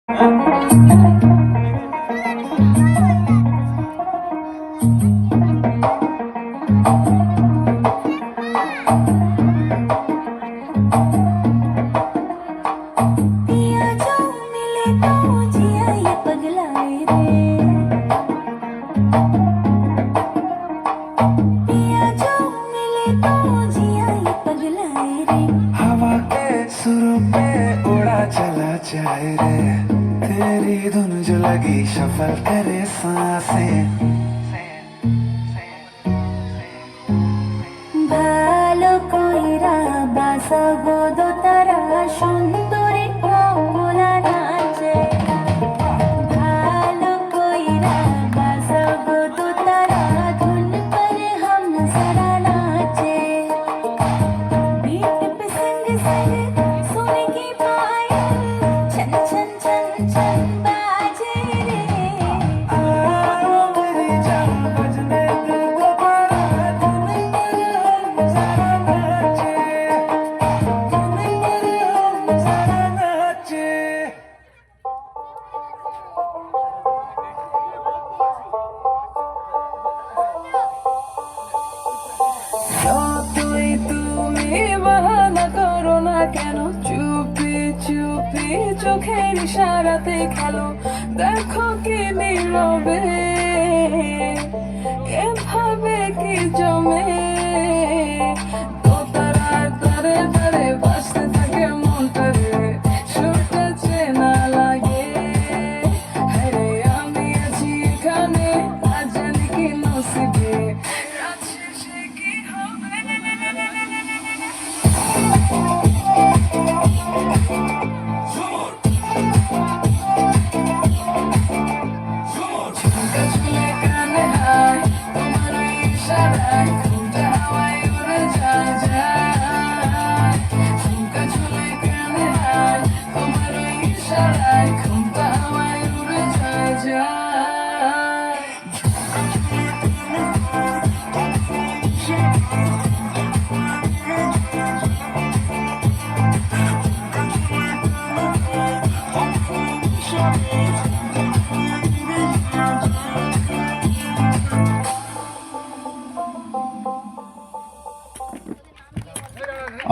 हवा के सुरों पे उड़ा चला जाए रे, तेरी धुन जो लगी शफल करे सांसें। ভালো কইরা বাসাবো দোতারা সুন্দরী কমলা নাচে, ভালো কইরা বাসাবো দোতারা ধুন पर हम जरा नाचे, बीट पे संग संग सोने की पायल छन छन छन छन बाजे रे। आओ मेरी जान बजने दे दोबारा, धुन पर हम जरा नाचे, धुन पर हम जरा नाचे। তুমি বাহানা করো না কেন, চুপি চুপি চোখের ইশারাতে খেলো, দেখো কি নীরবে এভাবে কি জমে, দোতারার তারে তারে বাজতে থাকে মনটা রে, সুরটা চেনা লাগে। আরে আমি আছি এখানে, আজ জানি কি নসিবে, রাত শেষে কি হবে। ঝুমকা ঝুলে কানে হায়, তোমার ওই ইশারায় ঘুমটা হাওয়ায় উড়ে যায় যায়। ঝুমকা ঝুলে কানে হায়, তোমার ওই ইশারায় ঘুমটা হাওয়ায় উড়ে যায় যায়। Shut